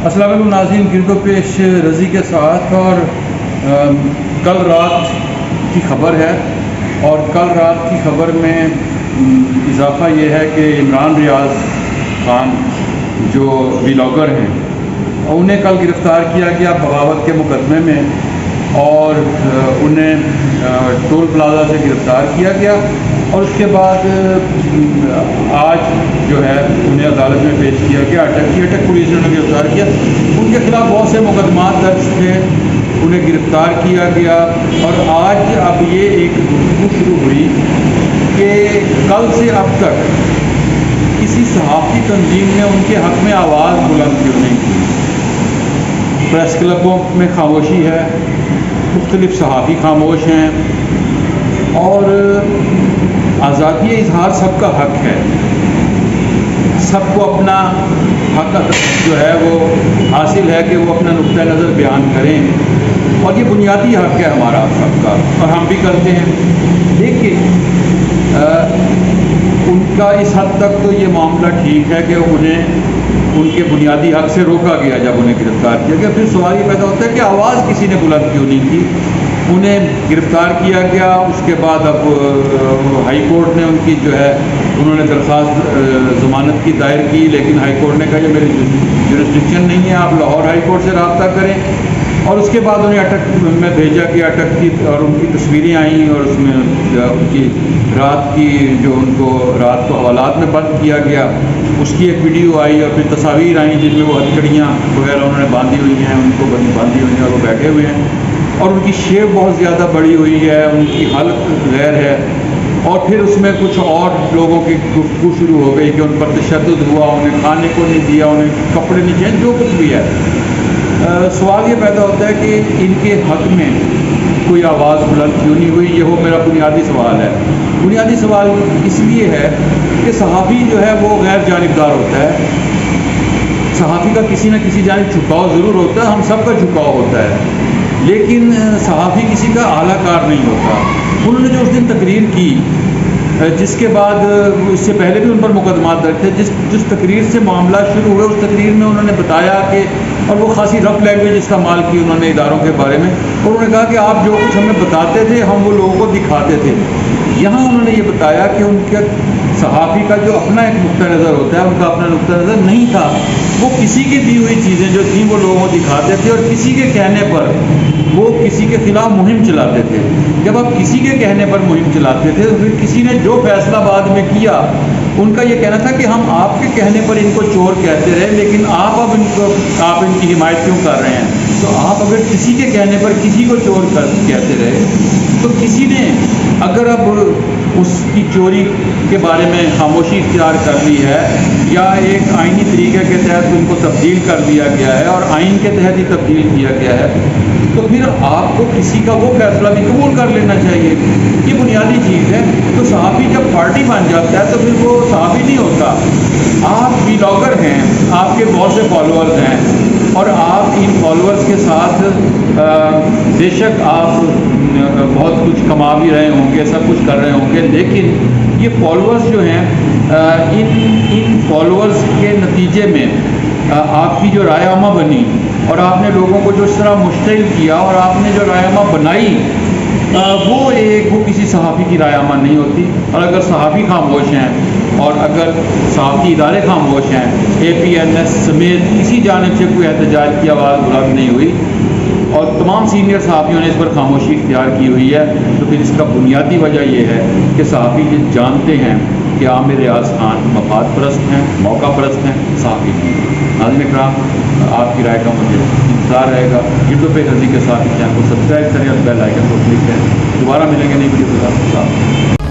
السلام علیکم ناظرین، گرد و پیش رضی کے ساتھ اور کل رات کی خبر ہے، اور کل رات کی خبر میں اضافہ یہ ہے کہ عمران ریاض خان جو ولاگر ہیں انہیں کل گرفتار کیا گیا بغاوت کے مقدمے میں، اور انہیں ٹول پلازا سے گرفتار کیا گیا، اور اس کے بعد آج جو ہے انہیں عدالت میں پیش کیا گیا۔ اٹک پولیس نے انہیں گرفتار کیا، ان کے خلاف بہت سے مقدمات درج تھے، انہیں گرفتار کیا گیا، اور آج اب یہ ایک گفتگو شروع ہوئی کہ کل سے اب تک کسی صحافتی تنظیم نے ان کے حق میں آواز بلند کیوں نہیں کی۔ پریس کلبوں میں خاموشی ہے، مختلف صحافی خاموش ہیں، اور آزادی اظہار سب کا حق ہے، سب کو اپنا حق جو ہے وہ حاصل ہے کہ وہ اپنا نقطہ نظر بیان کریں، اور یہ بنیادی حق ہے ہمارا سب کا، اور ہم بھی کرتے ہیں۔ لیکن ان کا اس حد تک تو یہ معاملہ ٹھیک ہے کہ انہیں ان کے بنیادی حق سے روکا گیا جب انہیں گرفتار کیا گیا۔ پھر سوال یہ پیدا ہوتا ہے کہ آواز کسی نے بلند کیوں نہیں کی؟ انہیں گرفتار کیا گیا، اس کے بعد اب ہائی کورٹ نے ان کی جو ہے انہوں نے درخواست ضمانت کی دائر کی، لیکن ہائی کورٹ نے کہا یہ میری جورسڈکشن نہیں ہے، آپ لاہور ہائی کورٹ سے رابطہ کریں، اور اس کے بعد انہیں اٹک میں بھیجا گیا۔ اٹک کی اور ان کی تصویریں آئیں، اور اس میں ان کی رات کی جو ان کو رات کو حوالات میں بند کیا گیا اس کی ایک ویڈیو آئی، اور پھر تصاویر آئیں جن میں وہ ہتھکڑیاں وغیرہ انہوں نے باندھی ہوئی ہیں، ان کو باندھی ہوئی ہیں اور وہ بیٹھے ہوئے ہیں، اور ان کی شیپ بہت زیادہ بڑی ہوئی ہے، ان کی حلق غیر ہے، اور پھر اس میں کچھ اور لوگوں کی گفتگو شروع ہو گئی کہ ان پر تشدد ہوا، انہیں کھانے کو نہیں دیا، انہیں کپڑے نہیں چاہیے، جو کچھ بھی ہے۔ سوال یہ پیدا ہوتا ہے کہ ان کے حق میں کوئی آواز بلند کیوں نہیں ہوئی؟ یہ وہ میرا بنیادی سوال ہے۔ بنیادی سوال اس لیے ہے کہ صحافی جو ہے وہ غیر جانبدار ہوتا ہے، صحافی کا کسی نہ کسی جانب جھکاؤ ضرور ہوتا ہے، ہم سب کا جھکاؤ ہوتا ہے، لیکن صحافی کسی کا اعلیٰ کار نہیں ہوتا۔ انہوں نے جو اس دن تقریر کی، جس کے بعد اس سے پہلے بھی ان پر مقدمات درج تھے، جس تقریر سے معاملہ شروع ہوئے اس تقریر میں انہوں نے بتایا کہ، اور وہ خاصی رف لینگویج استعمال کی انہوں نے اداروں کے بارے میں، اور انہوں نے کہا کہ آپ جو کچھ ہمیں بتاتے تھے ہم وہ لوگوں کو دکھاتے تھے۔ یہاں انہوں نے یہ بتایا کہ ان کے صحافی کا جو اپنا ایک نقطہ نظر ہوتا ہے، ان کا اپنا نقطہ نظر نہیں تھا، وہ کسی کی دی ہوئی چیزیں جو تھیں وہ لوگوں کو دکھاتے تھے، اور کسی کے کہنے پر وہ کسی کے خلاف مہم چلاتے تھے۔ جب آپ کسی کے کہنے پر مہم چلاتے تھے تو پھر کسی نے جو فیصلہ بعد میں کیا، ان کا یہ کہنا تھا کہ ہم آپ کے کہنے پر ان کو چور کہتے رہے، لیکن آپ ان کی حمایت کیوں کر رہے ہیں؟ تو آپ اگر کسی کے کہنے پر کسی کو چور کہتے رہے، تو کسی نے اگر اب اس کی چوری کے بارے میں خاموشی اختیار کر لی ہے، یا ایک آئینی طریقے کے تحت ان کو تبدیل کر دیا گیا ہے، اور آئین کے تحت ہی تبدیل کیا گیا ہے، تو پھر آپ کو کسی کا وہ فیصلہ بھی قبول کر لینا چاہیے۔ یہ بنیادی چیز ہے۔ تو صحافی جب پارٹی بن جاتا ہے تو پھر وہ صحافی نہیں ہوتا۔ آپ ولاگر ہیں، آپ کے بہت سے فالوورز ہیں، اور آپ ان فالوورز کے ساتھ بے شک آپ بہت کچھ کما بھی رہے ہوں گے، سب کچھ کر رہے ہوں گے، لیکن یہ فالوورز جو ہیں، ان فالوورز کے نتیجے میں آپ کی جو رائے عامہ بنی، اور آپ نے لوگوں کو جو اس طرح مشتعل کیا، اور آپ نے جو رائے عامہ بنائی، وہ کسی صحافی کی رائے عامہ نہیں ہوتی۔ اور اگر صحافی خاموش ہیں، اور اگر صحافتی ادارے خاموش ہیں، APNS سمیت کسی جانب سے کوئی احتجاج کی آواز بلند نہیں ہوئی، اور تمام سینئر صحافیوں نے اس پر خاموشی اختیار کی ہوئی ہے، تو پھر اس کا بنیادی وجہ یہ ہے کہ صحافی جانتے ہیں کہ عامر ریاض خان مفاد پرست ہیں، موقع پرست ہیں، صحافی ہیں۔ ناظرین اکرام، آپ کی رائے کا مجھے انتظار رہے گا۔ گرد و پیش رضی کے ساتھ چینل کو سبسکرائب کریں اور بیل آئکن کو کلک کریں۔ دوبارہ ملیں گے نئی ویڈیو کے ساتھ۔